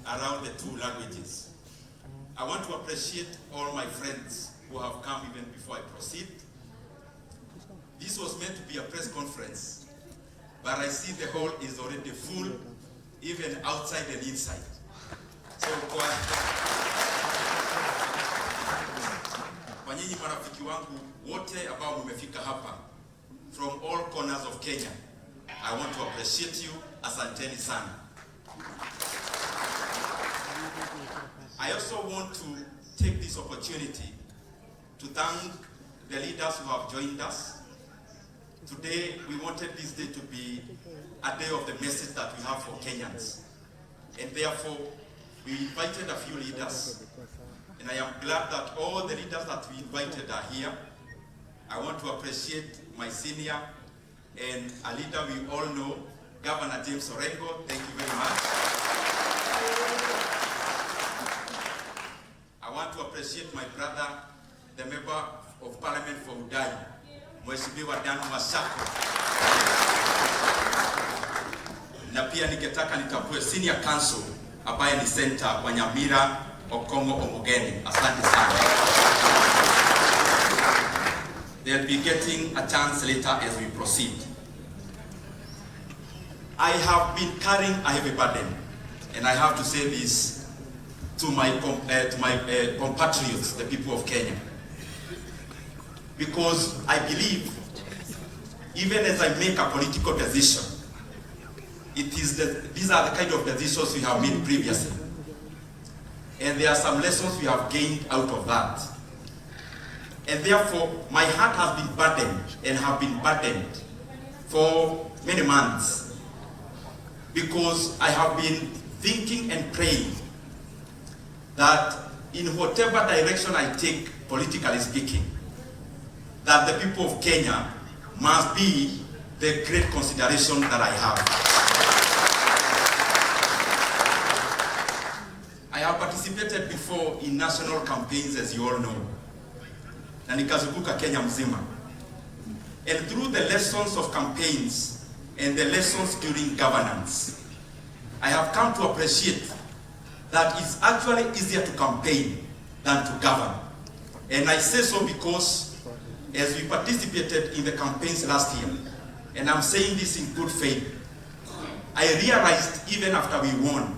around the two languages. I want to appreciate all my friends who have come even before I proceed. This was meant to be a press conference, but I see the hall is already full, even outside and inside. So kwa nyinyi marafiki wangu wote ambao mmefika hapa from all corners of Kenya, I want to appreciate you. Asanteni sana. I also want to take this opportunity to thank the leaders who have joined us. Today, we wanted this day to be a day of the message that we have for Kenyans. And therefore, we invited a few leaders. And I am glad that all the leaders that we invited are here. I want to appreciate my senior and a leader we all know, Governor James Orengo. Thank you very much. I want to appreciate my brother, the Member of Parliament for Udai, Mheshimiwa Dan Masako. Na pia ningetaka nitambue Senior Counsel ambaye ni Senator kwa Nyamira Okongo Omogeni. Asante sana. They'll be getting a chance later as we proceed. I have been carrying a heavy burden, and I have to say this to my compatriots, the people of Kenya, because I believe, even as I make a political decision, these are the kind of decisions we have made previously, and there are some lessons we have gained out of that. And therefore, my heart has been burdened and have been burdened for many months, because I have been thinking and praying that in whatever direction I take, politically speaking, that the people of Kenya must be the great consideration that I have. I have participated before in national campaigns, as you all know, na nikazunguka Kenya mzima. And through the lessons of campaigns and the lessons during governance, I have come to appreciate that it's actually easier to campaign than to govern. And I say so because as we participated in the campaigns last year, and I'm saying this in good faith, I realized even after we won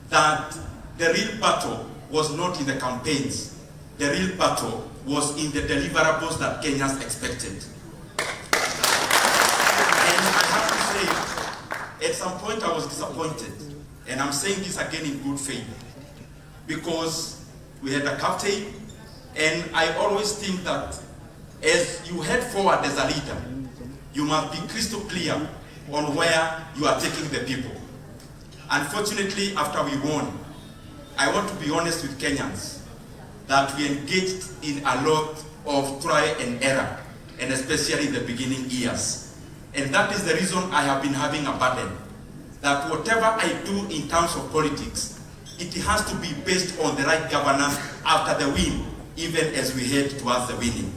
that the real battle was not in the campaigns. The real battle was in the deliverables that Kenyans expected. And I have to say, at some point I was disappointed. And I'm saying this again in good faith, because we had a captain, and I always think that as you head forward as a leader, you must be crystal clear on where you are taking the people. Unfortunately, after we won, I want to be honest with Kenyans that we engaged in a lot of trial and error, and especially in the beginning years. And that is the reason I have been having a burden, that whatever I do in terms of politics, it has to be based on the right governance after the win, even as we head towards the winning.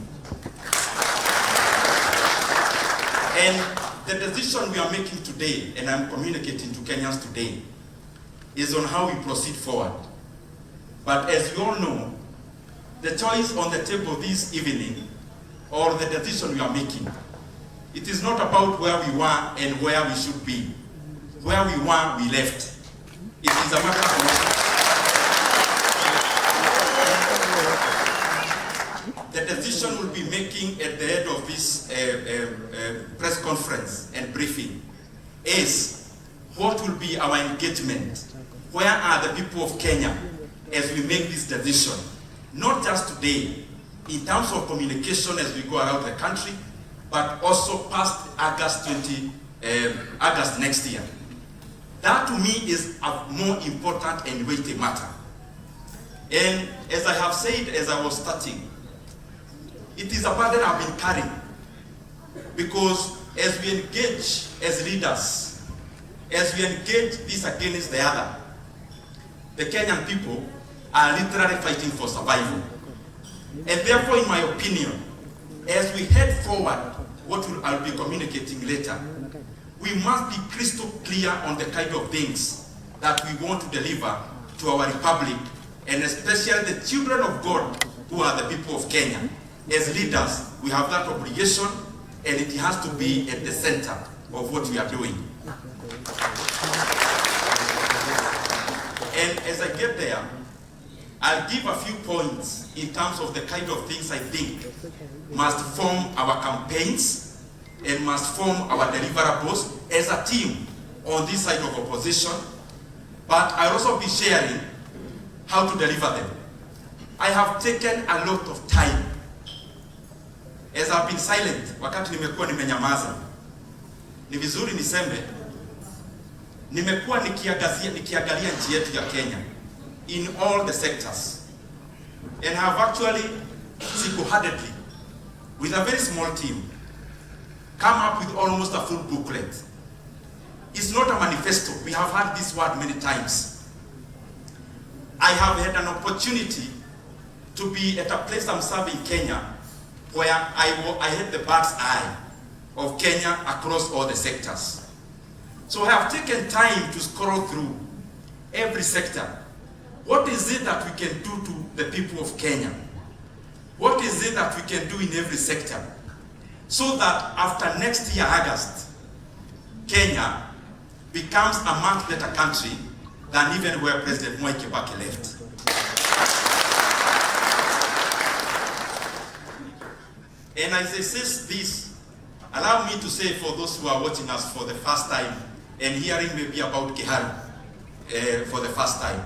And the decision we are making today, and I'm communicating to Kenyans today, is on how we proceed forward. But as you all know, the choice on the table this evening, or the decision we are making, it is not about where we were and where we should be. Where we were, we left. It is a matter of the decision we'll be making at the end of this press conference and briefing is what will be our engagement. Where are the people of Kenya as we make this decision? Not just today, in terms of communication as we go around the country, but also past August next year. That to me is a more important and weighty matter. And as I have said as I was starting, it is a burden I've been carrying, because as we engage as leaders, as we engage this against the other, the Kenyan people are literally fighting for survival. And therefore, in my opinion, as we head forward, what I'll be communicating later, we must be crystal clear on the kind of things that we want to deliver to our republic, and especially the children of God who are the people of Kenya. As leaders, we have that obligation, and it has to be at the center of what we are doing. And as I get there, I'll give a few points in terms of the kind of things I think must form our campaigns and must form our deliverables as a team on this side of opposition, but I'll also be sharing how to deliver them. I have taken a lot of time. As I've been silent, wakati nimekuwa nimenyamaza, ni vizuri niseme, nimekuwa nikiangalia nchi yetu ya Kenya in all the sectors, and have actually single-handedly, with a very small team, come up with almost a full booklet. It's not a manifesto. We have heard this word many times. I have had an opportunity to be at a place I'm serving Kenya, where I had the bird's eye of Kenya across all the sectors. So I have taken time to scroll through every sector. What is it that we can do to the people of Kenya? What is it that we can do in every sector? So that after next year, August, Kenya becomes a much better country than even where President Mwai Kibaki left. And as I say this, allow me to say for those who are watching us for the first time and hearing maybe about Kiharu for the first time.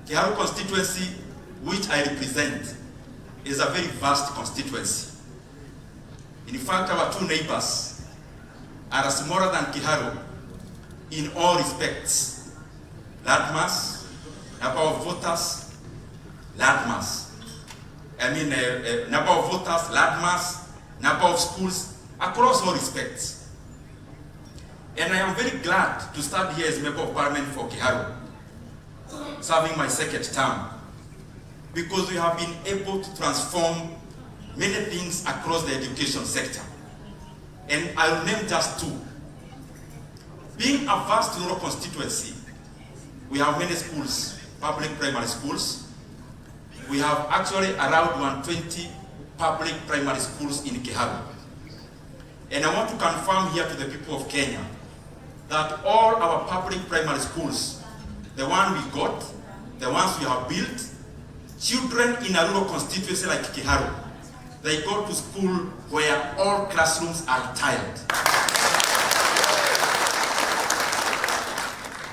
Kiharu constituency, which I represent, is a very vast constituency. In fact, our two neighbors are smaller than Kiharu in all respects. Landmass, number of voters, landmass. Number of voters, landmass, number of schools, across all respects. And I am very glad to stand here as Member of Parliament for Kiharu, serving my second term, because we have been able to transform many things across the education sector. And I will name just two. Being a vast rural constituency, we have many schools, public primary schools. We have actually around 120 public primary schools in Kiharu. And I want to confirm here to the people of Kenya that all our public primary schools, the one we got, the ones we have built, children in a rural constituency like Kiharu, they go to school where all classrooms are tiled.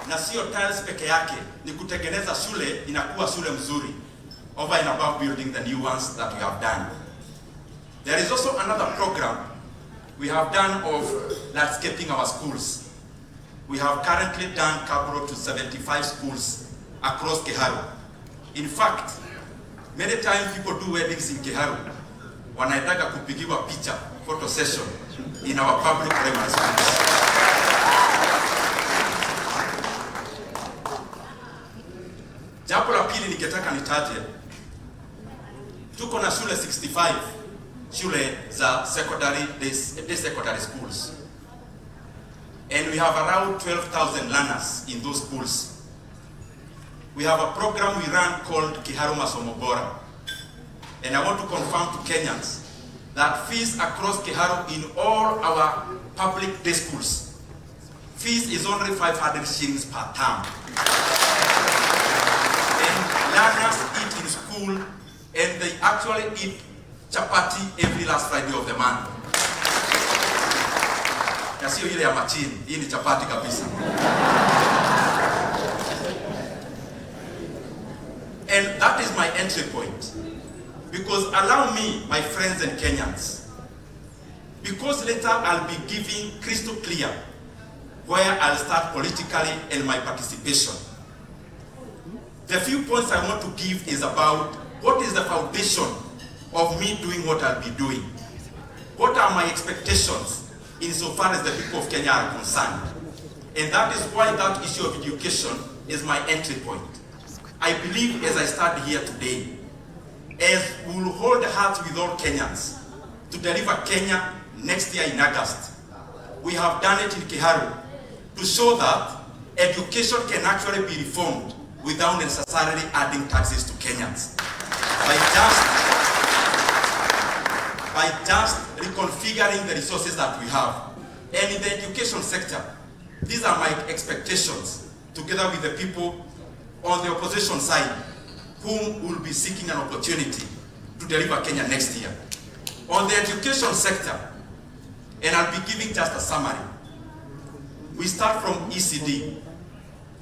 Na sio tiles peke yake, ni kutengeneza shule inakuwa shule mzuri, over and above building the new ones that we have done. There is also another program we have done of landscaping our schools. We have currently done capital to 75 schools across Kiharu. In fact, many times people do weddings in Kiharu, wanaitaka kupigiwa picha, photo session, in our public primary schools. Jambo la pili ningetaka nitaje, tuko na shule 65, shule za secondary, day secondary schools. And we have around 12,000 learners in those schools. We have a program we run called Kiharu Masomo Bora. And I want to confirm to Kenyans that fees across Kiharu in all our public day schools, fees is only 500 shillings per term. And learners eat in school, and they actually eat chapati every last Friday of the month. Na sio ile ya machini, hii ni chapati kabisa. And that is my entry point. Because allow me, my friends and Kenyans, because later I'll be giving crystal clear where I'll start politically and my participation. The few points I want to give is about what is the foundation of me doing what I'll be doing. What are my expectations insofar as the people of Kenya are concerned? And that is why that issue of education is my entry point. I believe as I stand here today, as we will hold hands with all Kenyans to deliver Kenya next year in August, we have done it in Kiharu to show that education can actually be reformed without necessarily adding taxes to Kenyans. By just reconfiguring the resources that we have. And in the education sector, these are my expectations, together with the people on the opposition side, whom will be seeking an opportunity to deliver Kenya next year. On the education sector, and I'll be giving just a summary. We start from ECD.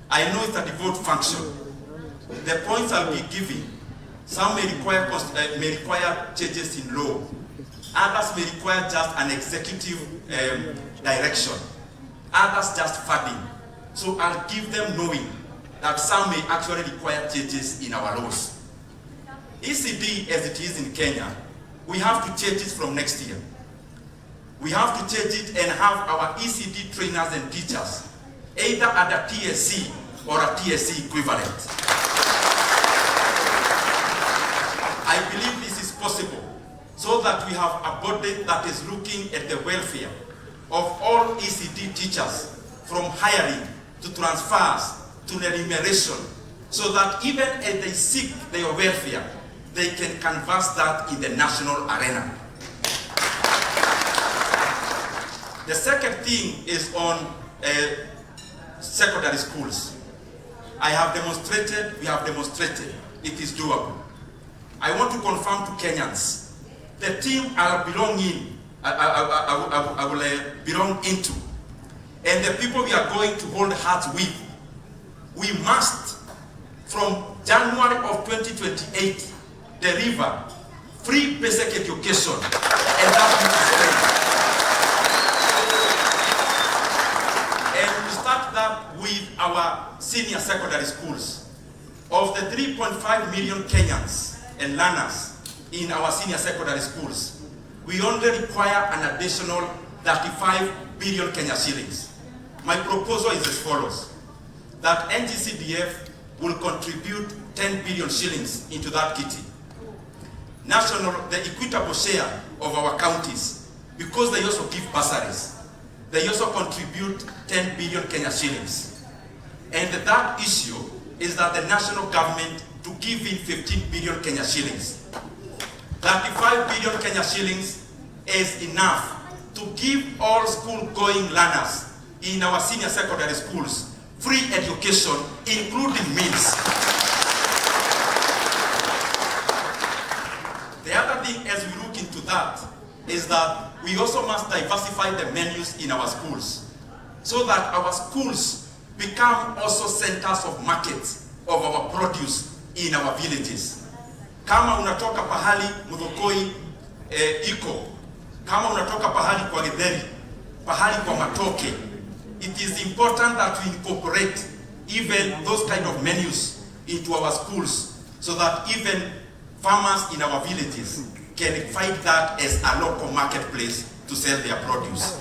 I know it's a devolved function. The points I'll be giving, some may require changes in law. Others may require just an executive direction. Others just funding. So I'll give them knowing that some may actually require changes in our laws. ECD, as it is in Kenya, we have to change it from next year. We have to change it and have our ECD trainers and teachers either at a TSC or a TSC equivalent. I believe this is possible so that we have a body that is looking at the welfare of all ECD teachers, from hiring to transfers to remuneration, so that even as they seek their welfare, they can canvass that in the national arena. The second thing is on secondary schools. We have demonstrated it is doable. I want to confirm to Kenyans, the team I will belong into, and the people we are going to hold hands with, we must, from January of 2028, deliver free basic education, and that will be with our senior secondary schools. Of the 3.5 million Kenyans and learners in our senior secondary schools, we only require an additional 35 billion Kenya shillings. My proposal is as follows: that NGCDF will contribute 10 billion shillings into that kitty. The equitable share of our counties, because they also give bursaries, they also contribute 10 billion Kenya shillings. And that issue is that the national government to give in 15 billion Kenya shillings. 35 billion Kenya shillings is enough to give all school-going learners in our senior secondary schools free education, including meals. The other thing, as we look into that, is that we also must diversify the menus in our schools, so that our schools become also centers of markets of our produce in our villages. Kama unatoka pahali Muthokoi iko, kama unatoka pahali kwa Githeri, pahali kwa Matoke, it is important that we incorporate even those kind of menus into our schools, so that even farmers in our villages can find that as a local marketplace to sell their produce.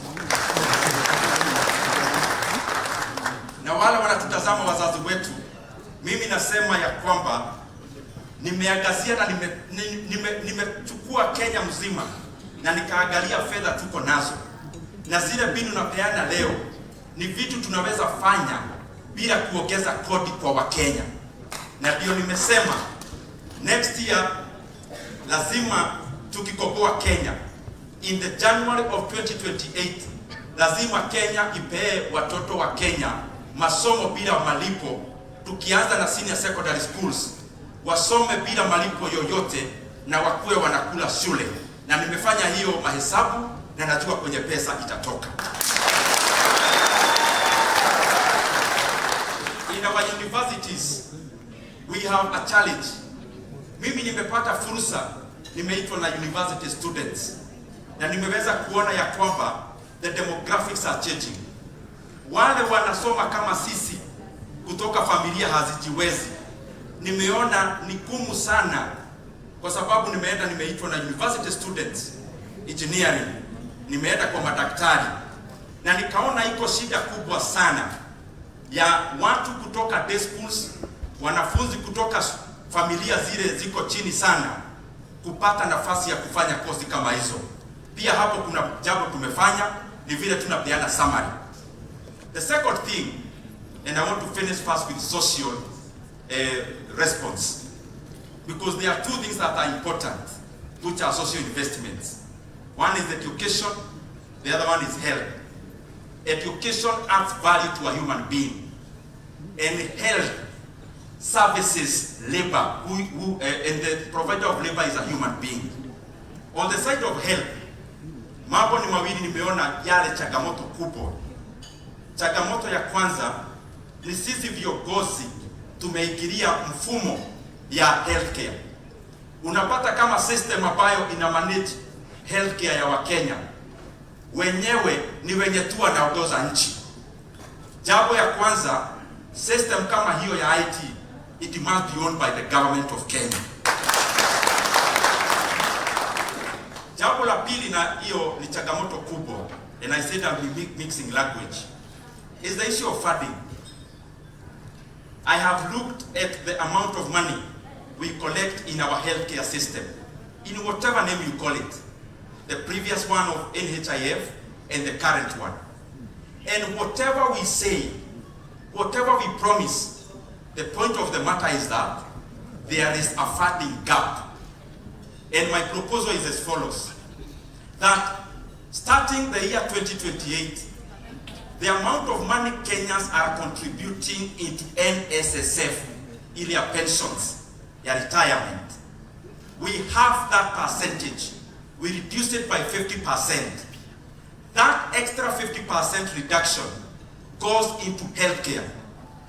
Na wale wanatutazama wazazi wetu, mimi nasema ya kwamba nimeangazia na nimechukua Kenya mzima na nikaangalia fedha tuko nazo, na zile mbinu napeana leo ni vitu tunaweza fanya bila kuongeza kodi kwa Wakenya. Na ndio nimesema next year lazima tukikomboa Kenya, in the January of 2028, lazima Kenya ipee watoto wa Kenya masomo bila malipo, tukianza na senior secondary schools, wasome bila malipo yoyote na wakuwe wanakula shule. Na nimefanya hiyo mahesabu na najua kwenye pesa itatoka. In our universities, we have a challenge. Mimi nimepata fursa, nimeitwa na university students, na nimeweza kuona ya kwamba the demographics are changing. Wale wanasoma kama sisi kutoka familia hazijiwezi, nimeona ni gumu sana, kwa sababu nimeitwa na university students engineering, nimeenda kwa madaktari, na nikaona iko shida kubwa sana ya watu kutoka day schools, wanafunzi kutoka familia zile ziko chini sana kupata nafasi ya kufanya kozi kama hizo. Pia hapo kuna jambo tumefanya, ni vile tunapeana summary. The second thing And I want to finish first with social response. Because there are two things that are important, which are social investments. One is education, the other one is health. Education adds value to a human being. And health services labor, and the provider of labor is a human being. On the side of health, mambo ni mawili nimeona yale changamoto kubwa. Changamoto ya kwanza ni sisi viongozi tumeingilia mfumo ya healthcare. Unapata kama system ambayo ina manage healthcare ya Wakenya wenyewe ni wenye tu wanaongoza nchi. Jambo ya kwanza, system kama hiyo ya IT, it must be owned by the government of Kenya. Jambo la pili, na hiyo ni changamoto kubwa, and I said I'll be mixing language, is the issue of funding. I have looked at the amount of money we collect in our healthcare system, in whatever name you call it, the previous one of NHIF and the current one. And whatever we say, whatever we promise, the point of the matter is that there is a funding gap. And my proposal is as follows, that starting the year 2028, the amount of money Kenyans are contributing into NSSF, in their pensions, their retirement, we have that percentage. We reduce it by 50%. That extra 50% reduction goes into healthcare,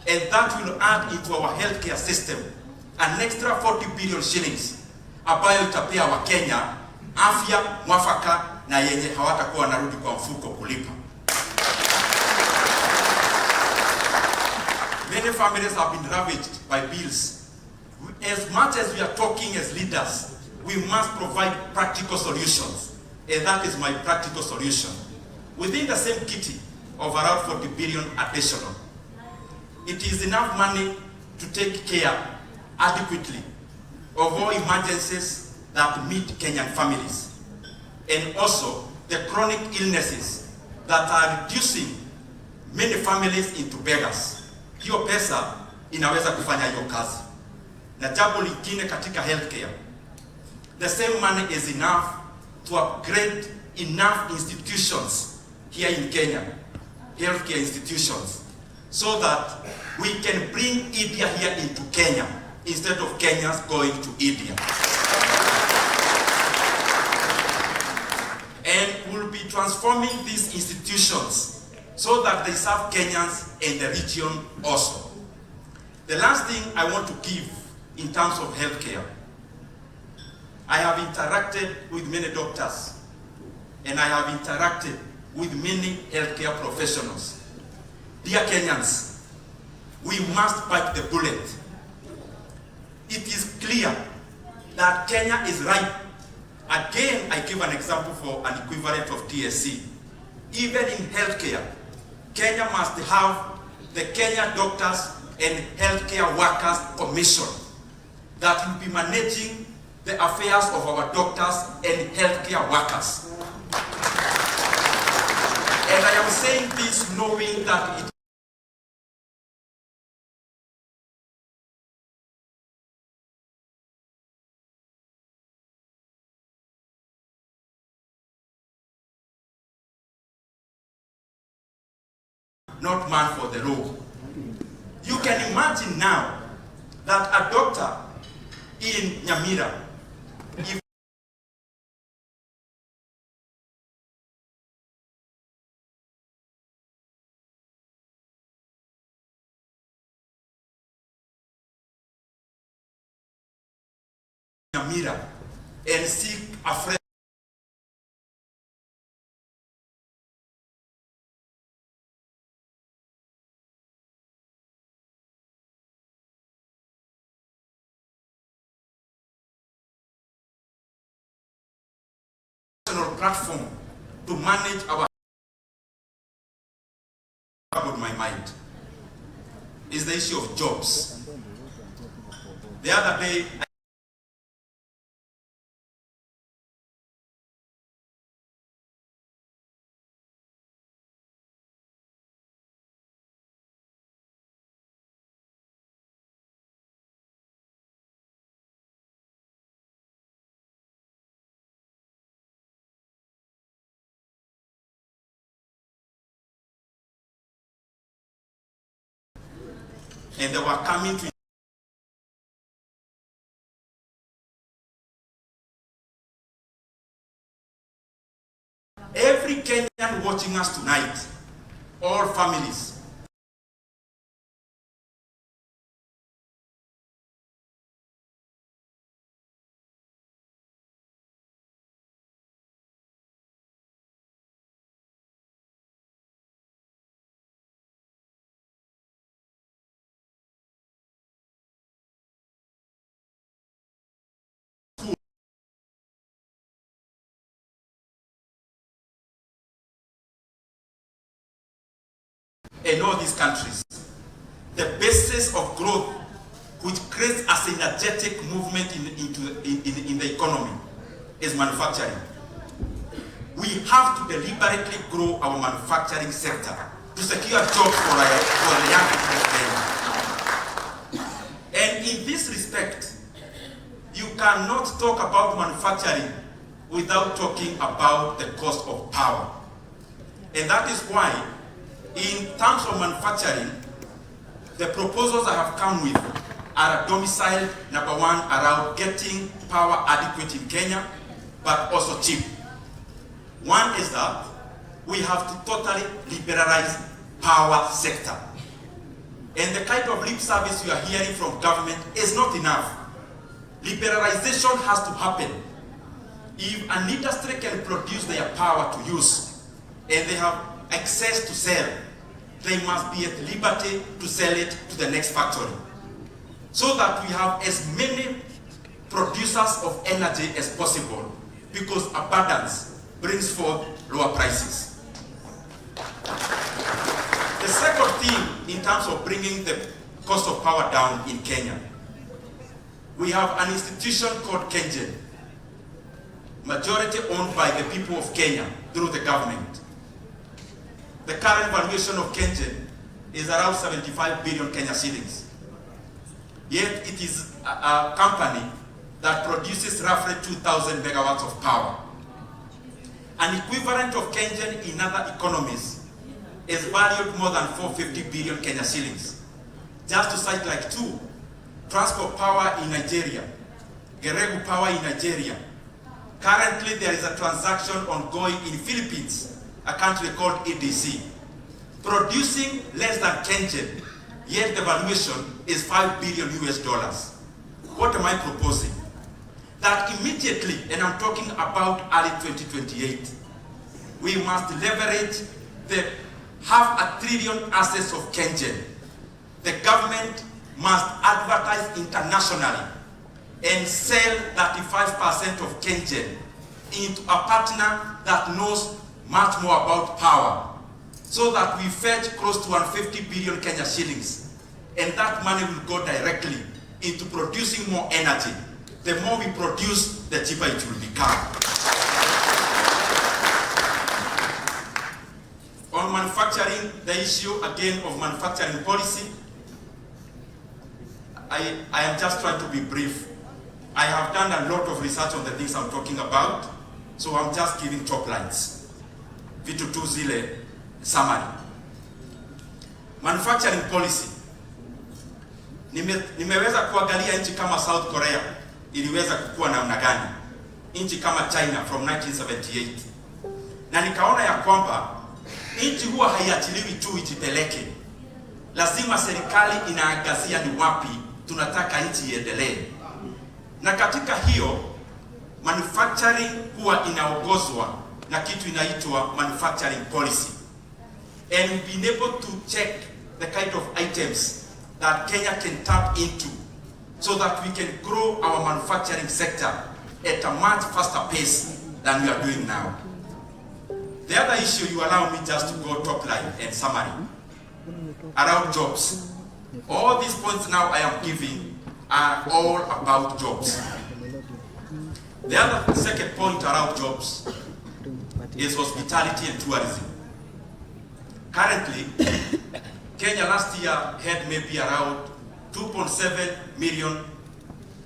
and that will add into our healthcare system an extra 40 billion shillings ambayo itapea wa Kenya afya mwafaka na yenye hawatakuwa wanarudi kwa mfuko kulipa. Many families have been ravaged by bills. As much as we are talking as leaders, we must provide practical solutions, and that is my practical solution. Within the same kitty of around 40 billion additional, it is enough money to take care adequately of all emergencies that meet Kenyan families, and also the chronic illnesses that are reducing many families into beggars. Hiyo pesa inaweza kufanya hiyo kazi. Na jambo lingine katika healthcare, the same money is enough to upgrade enough institutions here in Kenya, healthcare institutions, so that we can bring India here into Kenya instead of Kenyans going to India. And we'll be transforming these institutions so that they serve Kenyans in the region also. The last thing I want to give in terms of healthcare, I have interacted with many doctors, and I have interacted with many healthcare professionals. Dear Kenyans, we must bite the bullet. It is clear that Kenya is ripe. Again, I give an example for an equivalent of TSC. Even in healthcare, Kenya must have the Kenya Doctors and Healthcare Workers Commission that will be managing the affairs of our doctors and healthcare workers. And I am saying this knowing that it not man for the law. You can imagine now that a doctor in Nyamira, if Nyamira and seek a friend platform to manage our about my mind is the issue of jobs. The other day and they were coming to every Kenyan watching us tonight, all families, in all these countries, the basis of growth which creates a synergetic movement in the economy is manufacturing. We have to deliberately grow our manufacturing sector to secure jobs for the young people of Kenya. And in this respect, you cannot talk about manufacturing without talking about the cost of power. And that is why, in terms of manufacturing, the proposals I have come with are domiciled, number one, around getting power adequate in Kenya, but also cheap. One is that we have to totally liberalize power sector. And the kind of lip service you are hearing from government is not enough. Liberalization has to happen. If an industry can produce their power to use, and they have access to sell, they must be at liberty to sell it to the next factory. So that we have as many producers of energy as possible, because abundance brings forth lower prices. The second thing in terms of bringing the cost of power down in Kenya, we have an institution called KenGen, majority owned by the people of Kenya through the government. The current valuation of KenGen is around 75 billion Kenya shillings. Yet it is a company that produces roughly 2,000 megawatts of power. An equivalent of KenGen in other economies is valued more than 450 billion Kenya shillings. Just to cite like two, Transport Power in Nigeria, Geregu Power in Nigeria. Currently there is a transaction ongoing in Philippines, a country called EDC, producing less than KenGen, yet the valuation is $5 billion US dollars. What am I proposing? That immediately, and I'm talking about early 2028, we must leverage the $500 billion assets of KenGen. The government must advertise internationally and sell 35% of KenGen into a partner that knows much more about power, so that we fetch close to 150 billion Kenya shillings, and that money will go directly into producing more energy. The more we produce, the cheaper it will become. On manufacturing, the issue again of manufacturing policy, I am just trying to be brief. I have done a lot of research on the things I'm talking about, so I'm just giving top lines. Vitu tu zile summary. Manufacturing policy. Nimeweza kuangalia nchi kama South Korea iliweza kukua namna gani, nchi kama China from 1978, na nikaona ya kwamba nchi huwa haiachiliwi tu ijipeleke. Lazima serikali inaangazia ni wapi tunataka nchi iendelee, na katika hiyo manufacturing huwa inaongozwa na kitu inaitwa manufacturing policy, and we've been able to check the kind of items that Kenya can tap into so that we can grow our manufacturing sector at a much faster pace than we are doing now. The other issue, you allow me just to go top line and summary, around jobs. All these points now I am giving are all about jobs. The other second point around jobs is hospitality and tourism. Currently, Kenya last year had maybe around 2.7 million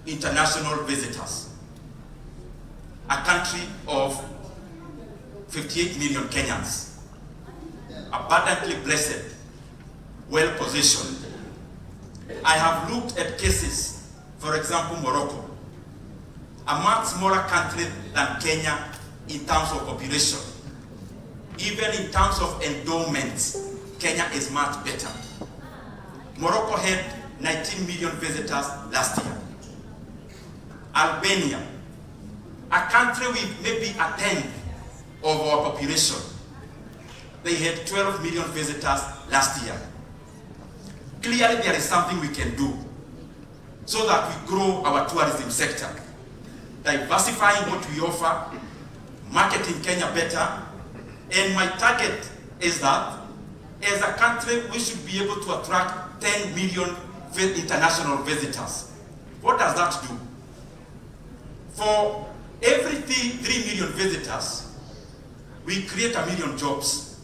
international visitors. A country of 58 million I have looked at cases, for example, Morocco, a much smaller country than Kenya in terms of population. Even in terms of endowments, Kenya is much better. Morocco had 19 million visitors last year. Albania, a country with maybe a tenth of our population, they had 12 million visitors last year. Clearly there is something we can do so that we grow our tourism sector, diversifying what we offer, marketing Kenya better, and my target is that as a country we should be able to attract 10 million international visitors. What does that do? For every 3 million visitors, we create 1 million jobs.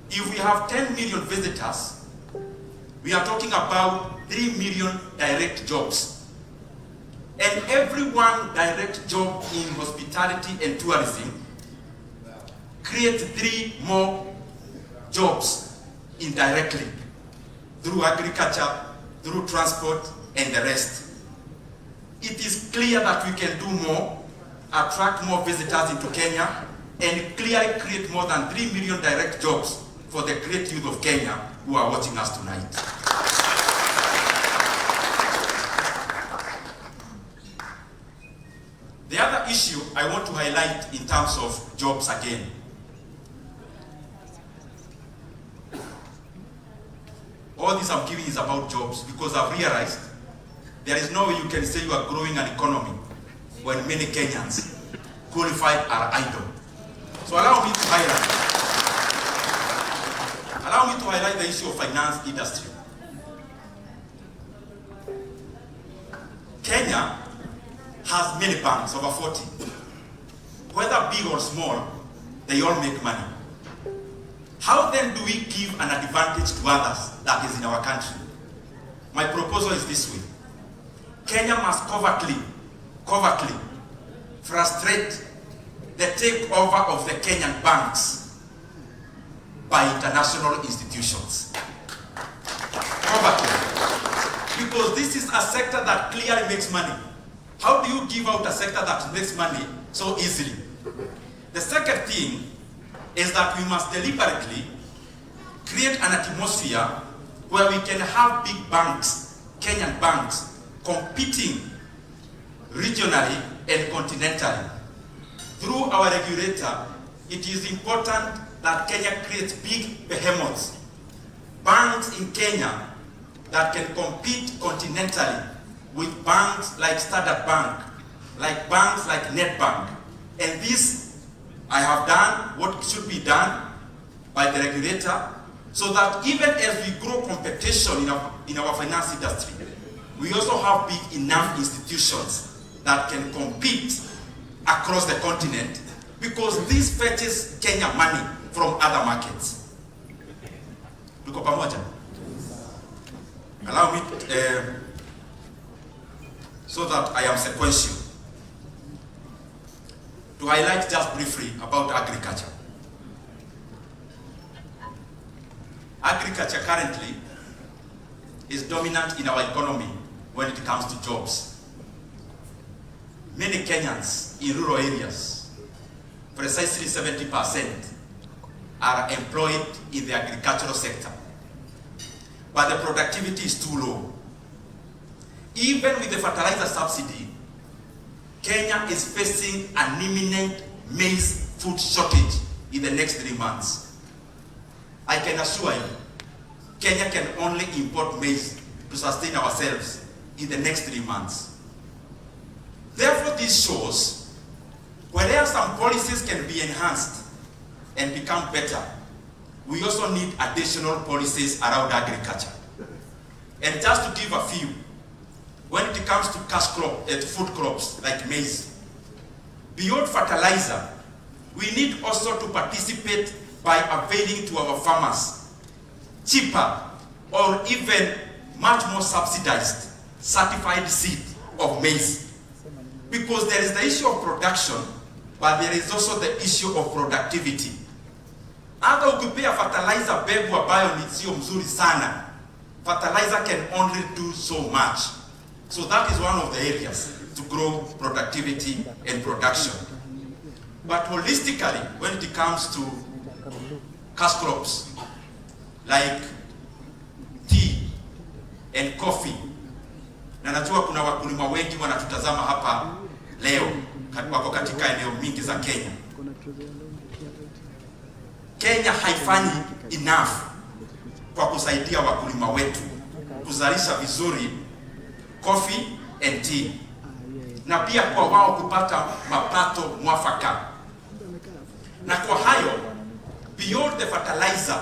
If we have 10 million visitors, we are talking about 3 million direct jobs. And every one direct job in hospitality and tourism creates 3 more jobs indirectly through agriculture, through transport, and the rest. It is clear that we can do more, attract more visitors into Kenya, and clearly create more than 3 million direct jobs for the great youth of Kenya who are watching us tonight. The other issue I want to highlight in terms of jobs again. All this I'm giving is about jobs because I've realized there is no way you can say you are growing an economy when many Kenyans qualified are idle. So allow me to highlight the issue of finance industry. Kenya has many banks, over 40. Whether big or small, they all make money. How then do we give an advantage to others that is in our country? My proposal is this way. Kenya must covertly frustrate the takeover of the Kenyan banks by international institutions. Covertly. Because this is a sector that clearly makes money. How do you give out a sector that makes money so easily? The second thing is that we must deliberately create an atmosphere where we can have big banks, Kenyan banks, competing regionally and continentally. Through our regulator, it is important that Kenya creates big behemoths, banks in Kenya that can compete continentally with banks like Standard Bank, like banks like Netbank. And this, I have done what should be done by the regulator, so that even as we grow competition in our finance industry, we also have big enough institutions that can compete across the continent, because this fetches Kenya money from other markets. Tuko pamoja? Allow me so that I am sequential, to highlight just briefly about agriculture. Agriculture currently is dominant in our economy when it comes to jobs. Many Kenyans in rural areas, precisely 70%, are employed in the agricultural sector. But the productivity is too low. Even with the fertilizer subsidy, Kenya is facing an imminent maize food shortage in the next 3 months. I can assure you, Kenya can only import maize to sustain ourselves in the next 3 months. Therefore, this shows where some policies can be enhanced and become better, we also need additional policies around agriculture. And just to give a few, when it comes to food crops like maize, beyond fertilizer, we need also to participate by availing to our farmers cheaper or even much more subsidized certified seed of maize. Because there is the issue of production, but there is also the issue of productivity. Hata ukipea fertilizer mbegu ambayo ni sio mzuri sana, fertilizer can only do so much. So that is one of the areas to grow productivity and production. But holistically, when it comes to cash crops like tea and coffee, na najua kuna wakulima wengi wanatutazama hapa leo wako katika eneo mingi za Kenya. Kenya haifanyi enough kwa kusaidia wakulima wetu kuzalisha vizuri coffee and tea, na pia kwa wao kupata mapato mwafaka. Na kwa hayo, beyond the fertilizer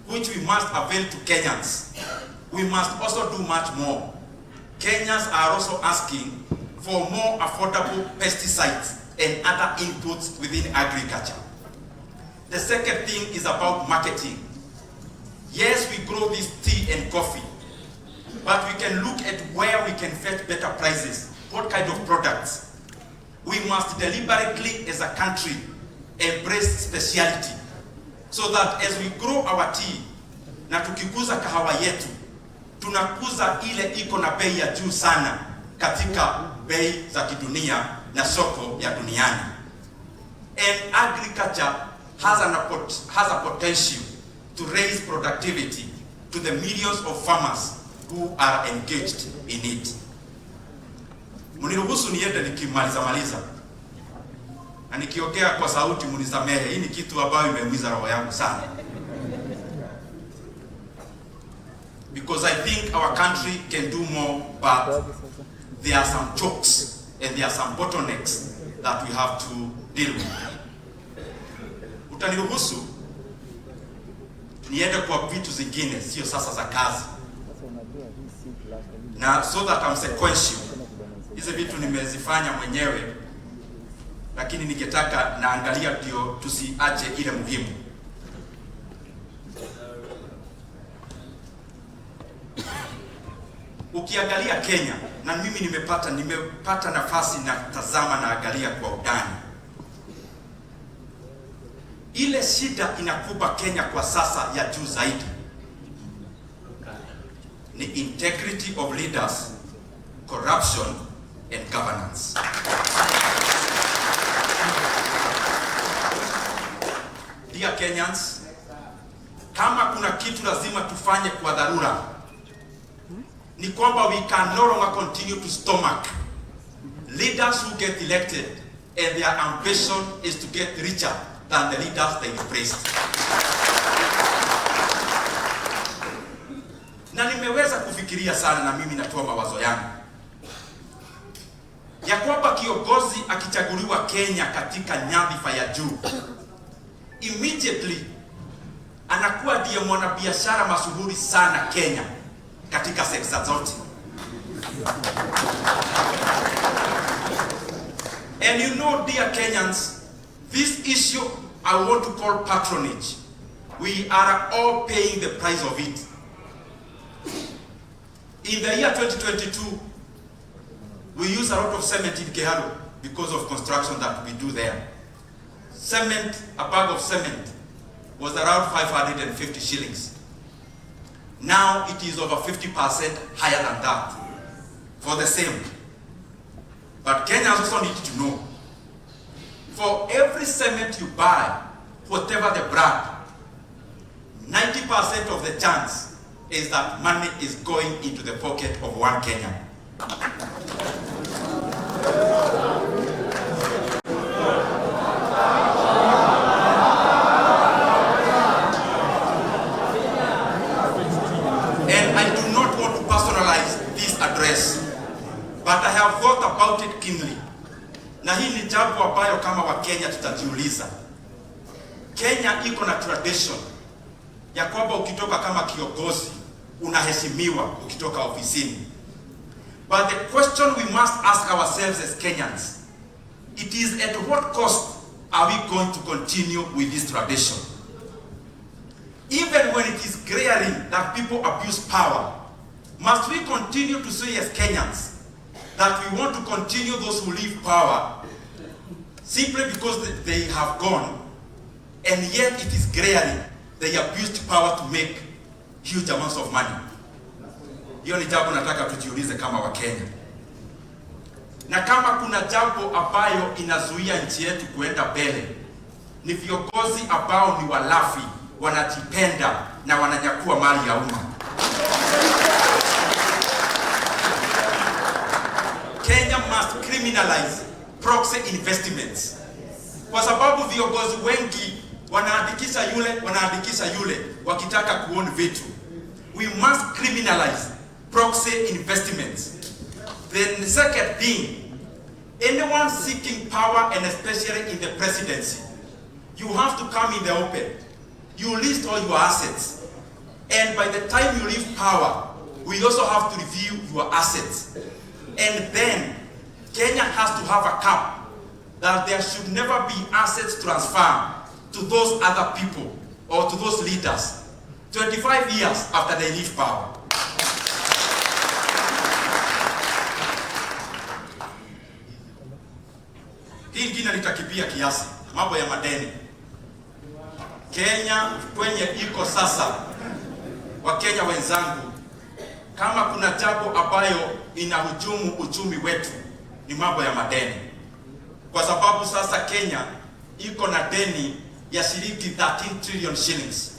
which we must avail to Kenyans, we must also do much more. Kenyans are also asking for more affordable pesticides and other inputs within agriculture. The second thing is about marketing. Yes, we grow this tea and coffee, but we can look at where we can fetch better prices, what kind of products. We must deliberately, as a country, embrace speciality, so that as we grow our tea, na tukikuza kahawa yetu, tunakuza ile iko na bei ya juu sana katika bei za kidunia na soko ya duniani. And agriculture has a potential to raise productivity to the millions of farmers who are engaged in it. Muniruhusu niende nikimaliza. Na nikiongea kwa sauti munisamehe, hii ni kitu ambayo imeumiza roho yangu sana. Because I think our country can do more, but there are some chokes and there are some bottlenecks that we have to deal with. Utaniruhusu niende kwa vitu zingine, sio sasa za kazi. Na so that I'm sequential. Hizi vitu nimezifanya mwenyewe, lakini ningetaka naangalia ndio tusiache ile muhimu. Ukiangalia Kenya, na mimi nimepata nafasi na tazama na angalia kwa undani. Ile shida inakuba Kenya kwa sasa ya juu zaidi ni integrity of leaders, corruption and governance. Dear Kenyans, kama kuna kitu lazima tufanye kwa dharura, ni kwamba we can no longer continue to stomach leaders who get elected and their ambition is to get richer than the leaders they replaced. Na nimeweza kufikiria sana, na mimi natoa mawazo yangu ya kwamba kiongozi akichaguliwa Kenya katika nyadhifa ya juu, immediately anakuwa ndiye mwanabiashara mashuhuri sana Kenya katika sekta zote. And you know, dear Kenyans, this issue I want to call patronage. We are all paying the price of it. In the year 2022, we use a lot of cement in Keharo because of construction that we do there. Cement, a bag of cement was around 550 shillings. Now it is over 50% higher than that for the same. But Kenyans also need to know, for every cement you buy, whatever the brand, 90% of the chance is that money is going into the pocket of one Kenyan. And I do not want to personalize this address, but I have thought about it keenly. Na hii ni jambo ambayo kama wa Kenya tutajiuliza. Kenya iko na tradition ya kwamba ukitoka kama kiongozi unaheshimiwa ukitoka ofisini. But the question we must ask ourselves as Kenyans, it is at what cost are we going to continue with this tradition? Even when it is glaring that people abuse power, must we continue to say as Kenyans that we want to continue those who leave power simply because they have gone, and yet it is glaring they abused power to make huge amounts of money? Hiyo ni jambo nataka tujiulize kama Wakenya. Na kama kuna jambo ambayo inazuia nchi yetu kuenda mbele, ni viongozi ambao ni walafi, wanajipenda na wananyakua mali ya umma. Kenya must criminalize proxy investments. Kwa sababu viongozi wengi wanaandikisha yule wakitaka kuown vitu. We must criminalize proxy investments. Then the second thing, anyone seeking power, and especially in the presidency, you have to come in the open. You list all your assets. And by the time you leave power, we also have to review your assets. And then Kenya has to have a cap that there should never be assets transferred to those other people or to those leaders 25 years after they leave power. Hii ingine litakibia kiasi, mambo ya madeni. Kenya kwenye iko sasa, Wakenya wenzangu, kama kuna jambo ambayo inahujumu uchumi wetu ni mambo ya madeni. Kwa sababu sasa Kenya iko na deni ya shilingi 13 trillion shillings.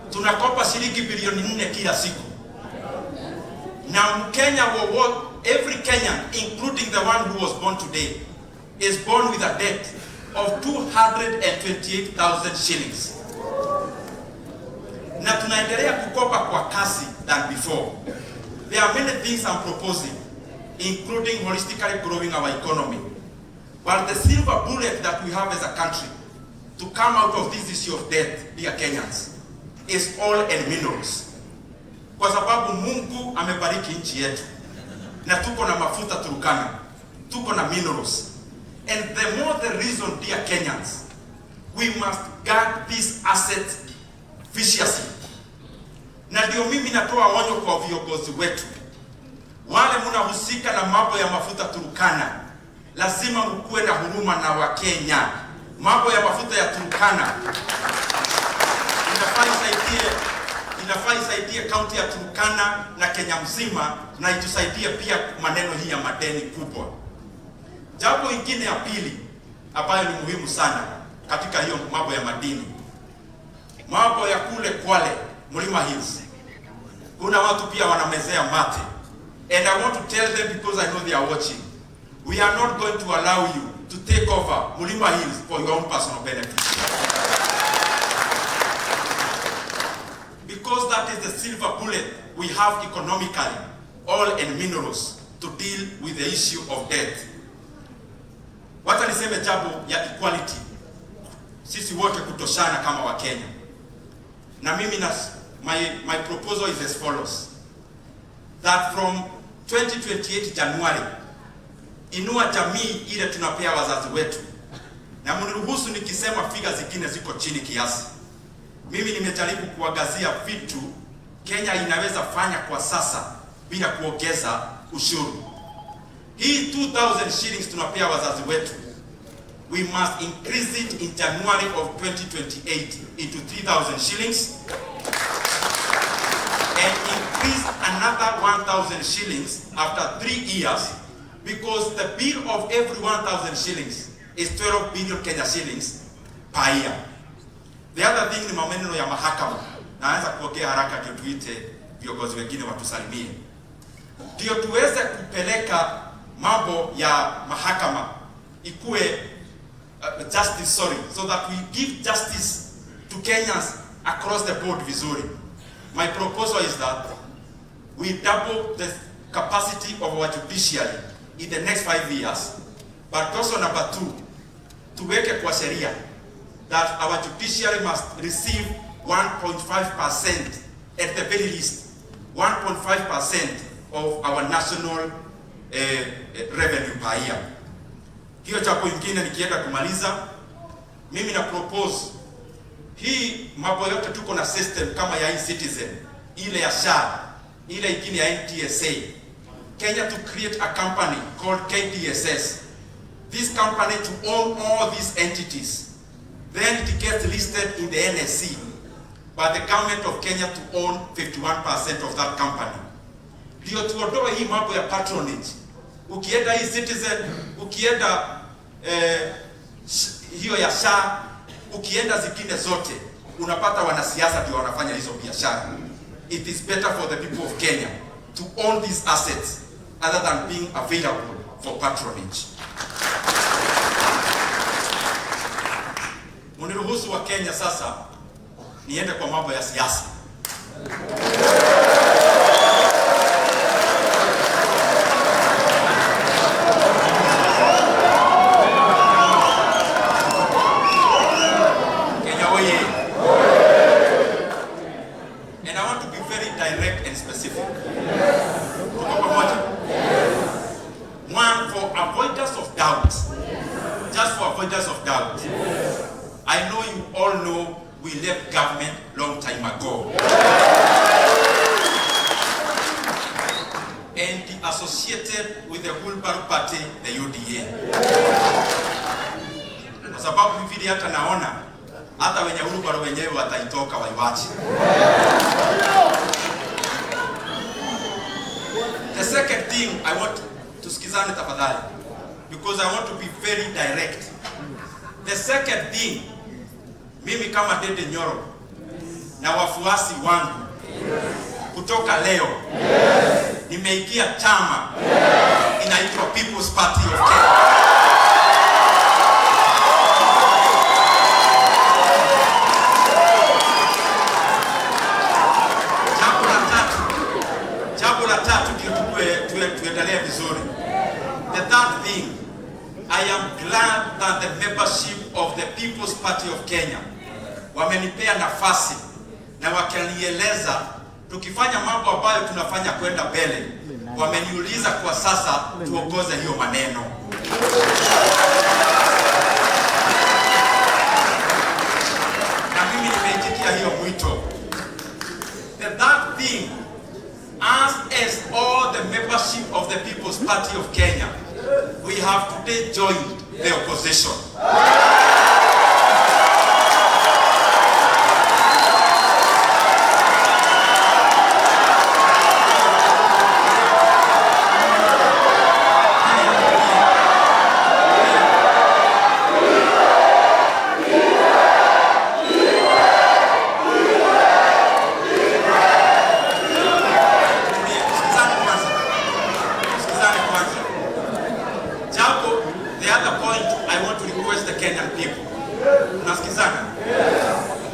Tunakopa shilingi bilioni 4 kila siku. Na Mkenya every Kenyan, including the one who was born today, is born with a debt of 228,000 shillings. Na tunaendelea kukopa kwa kasi than before. There are many things I'm proposing, including holistically growing our economy. But the silver bullet that we have as a country to come out of this issue of debt, dear Kenyans, is oil and minerals. Kwa sababu Mungu amebariki nchi yetu. Na tuko na mafuta Turkana. Tuko na minerals. And the more the reason, dear Kenyans, we must guard these assets viciously. Na ndio mimi natoa onyo kwa viongozi wetu. Wale mnahusika na mambo ya mafuta Turkana, lazima mkuwe na huruma na Wakenya. Mambo ya mafuta ya Turkana inafaa isaidie kaunti ya Turkana na Kenya mzima, na itusaidie pia maneno hii ya madeni kubwa. Jambo ingine ya pili ambayo ni muhimu sana katika hiyo mambo ya madini, mambo ya kule Kwale, Mlima Hills. Kuna watu pia wanamezea mate. And I want to tell them, because I know they are watching, we are not going to allow you to take over Mlima Hills for your own personal benefit. Because that is the silver bullet we have economically, oil and minerals, to deal with the issue of debt. Wacha niseme jambo ya equality. Sisi wote kutoshana kama Wakenya. Na mimi my proposal is as follows. That from 2028 January, inua jamii ile tunapea wazazi wetu. Na mniruhusu nikisema figures zingine ziko chini kiasi. Mimi nimejaribu kuangazia vitu Kenya inaweza fanya kwa sasa bila kuongeza ushuru. Hii 2,000 shillings tunapea wazazi wetu, we must increase it in January of 2028 into 3,000 shillings and increase another 1,000 shillings after 3 years, because the bill of every 1,000 shillings is 12 billion Kenya shillings per year. The other thing ni maneno ya mahakama. Naanza kuongea haraka ndio tuite viongozi wengine watusalimie. Ndio tuweze kupeleka mambo ya mahakama ikuwe so that we give justice to Kenyans across the board vizuri. My proposal is that we double the capacity of our judiciary in the next 5 years, but also number 2, tuweke kwa sheria that our judiciary must receive 1.5% at the very least, 1.5% of our national revenue per year. Hiyo chapo ingine nikienda kumaliza, mimi na propose hii mambo yote tuko na system kama ya e-citizen, ile ya SHA, ile ingine ya NTSA. Kenya to create a company called KDSS. This company to own all these entities. Then it gets listed in the NSC. by the government of Kenya to own 51% of that company. Ndio tuondoe hii mambo ya patronage. Ukienda hii Citizen, ukienda hiyo ya SHA, ukienda zingine zote, unapata wanasiasa ndio wanafanya hizo biashara. It is better for the people of Kenya to own these assets other than being available for patronage. Muniruhusu wa Kenya sasa niende kwa mambo ya siasa. Kenya oye. And I want to be very direct and specific. One, for avoidance of doubt. Just for avoidance of doubt. I know you all know we left government long time ago. And associated with the Wheelbarrow Party, the UDA. Kwa sababu vile hata naona, hata wenye Wheelbarrow wenyewe wataitoka waiwache. The second thing I want to sikizane tafadhali, because I want to be very direct. The second thing, mimi kama Ndindi Nyoro na wafuasi wangu kutoka leo nimeingia chama inaitwa People's Party of Kenya. Jambo la tatu tuendelee vizuri. The third thing, I am glad that the membership of the People's Party of Kenya wamenipea nafasi na wakanieleza tukifanya mambo ambayo tunafanya kwenda mbele. Wameniuliza kwa sasa tuongoze hiyo maneno. Na mimi nimeitikia hiyo mwito. The third thing, as all the membership of the People's Party of Kenya, we have today joined the opposition.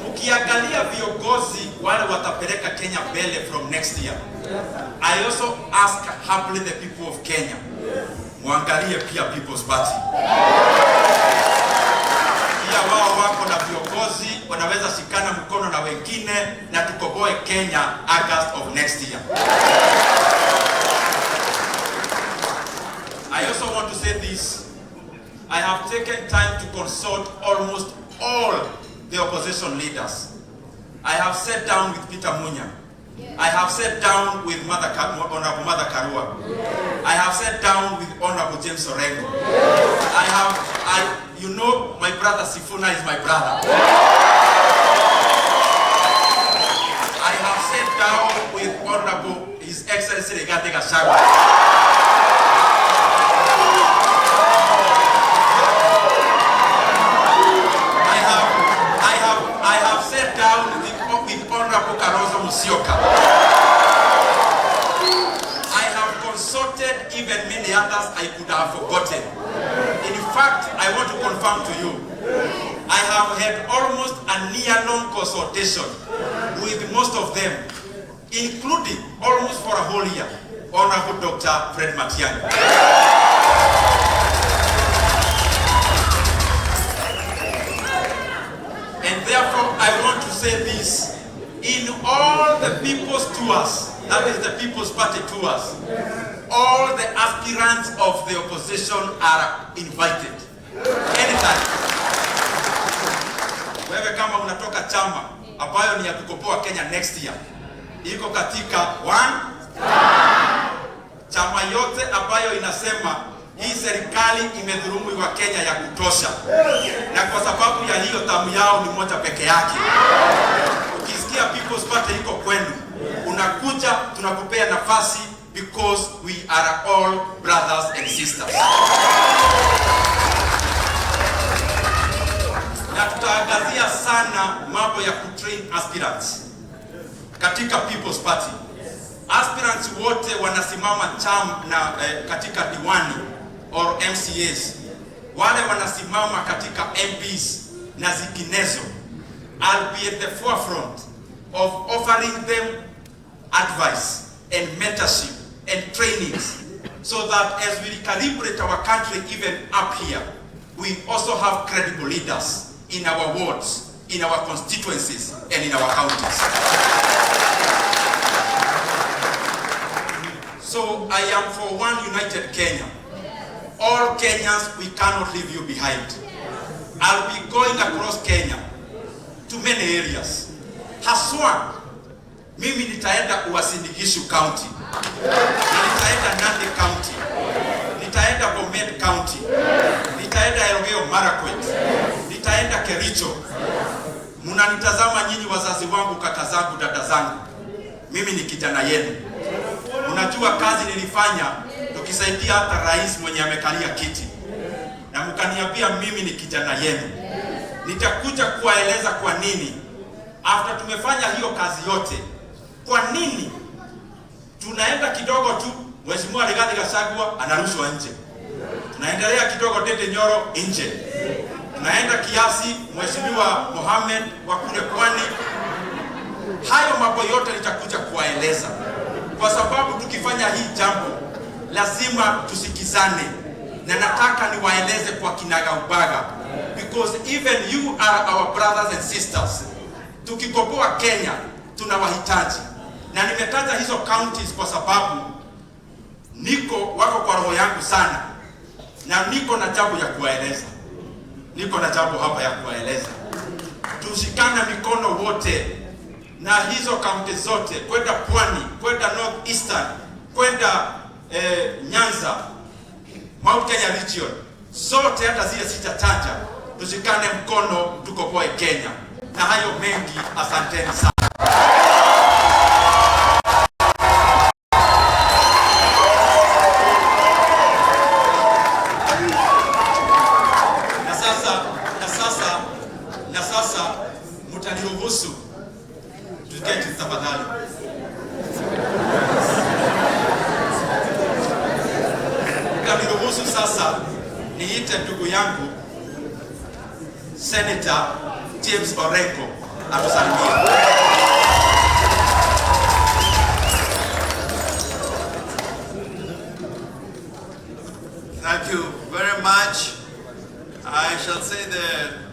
Ukiangalia viongozi wale watapeleka Kenya mbele from next year, I also ask humbly the people of Kenya, muangalie pia People's Party. Pia wao wako na viongozi wanaweza shikana mkono na wengine na tukoboe Kenya August of next year. I also want to say this. I have taken time to consult almost all the opposition leaders. I have sat down with Peter Munya. I have sat down with Honorable Mother Karua. I have sat down with Honorable James Orengo. You know, my brother Sifuna is my brother. I have sat down with Honorable His Excellency Gachagua'S. I have consulted even many others I could have forgotten. In fact, I want to confirm to you, I have had almost a near-long consultation with most of them, including almost for a whole year, Honorable Dr. Fred Matiang'i. And therefore, I want to say this. In all the people's tours, that is the People's Party tours, all the aspirants of the opposition are invited. Anytime. Wewe kama unatoka chama ambayo ni ya kukomboa Kenya next year, iko katika chama yote ambayo inasema hii serikali imedhulumu wa Kenya ya kutosha, na kwa sababu ya hiyo tamu yao ni moja peke yake. Ukisikia unasikia People's Party iko kwenu, unakuja tunakupea nafasi because we are all brothers and sisters. Na tutaangazia sana mambo ya kutrain aspirants katika People's Party. Aspirants wote wanasimama katika diwani or MCAs, wale wanasimama katika MPs na zinginezo. I'll be at the forefront of offering them advice and mentorship and trainings so that as we recalibrate our country even up here, we also have credible leaders in our wards, in our constituencies, and in our counties. So I am for one united Kenya. All Kenyans, we cannot leave you behind. I'll be going across Kenya to many areas. Haswa, mimi nitaenda Uasin Gishu County, nitaenda Nandi County, nitaenda Bomet County, nitaenda Elgeyo Marakwet, nitaenda Kericho. Munanitazama nyinyi wazazi wangu, kaka zangu, dada zangu. Mimi ni kijana yenu. Unajua kazi nilifanya tukisaidia hata rais mwenye amekalia kiti. Na mkaniambia mimi ni kijana yenu. Nitakuja kuwaeleza kwa nini after tumefanya hiyo kazi yote, kwa nini tunaenda kidogo tu Mheshimiwa Gachagua'S anarushwa nje. Tunaendelea kidogo Nyoro nje. Tunaenda kiasi Mheshimiwa Mohamed wa kule Pwani. Hayo mambo yote nitakuja kuwaeleza. Kwa sababu tukifanya hii jambo lazima tusikizane, na nataka niwaeleze kwa kinagaubaga, because even you are our brothers and sisters. Tukikomboa Kenya tunawahitaji, na nimetaja hizo counties kwa sababu wako kwa roho yangu sana, na niko na jambo ya kuwaeleza. Niko na jambo hapa ya kuwaeleza. Tushikane mikono wote na hizo kaunti zote, kwenda Pwani, kwenda North Eastern, kwenda Nyanza, Mount Kenya region, zote hata zile sitataja, tushikane mkono tukomboe Kenya. Na hayo mengi, asanteni sana. Na sasa mtaniruhusu tuketi tafadhali. Mtaniruhusu sasa niite ndugu yangu Senator James Orengo atusalimie. Thank you very much. I shall say the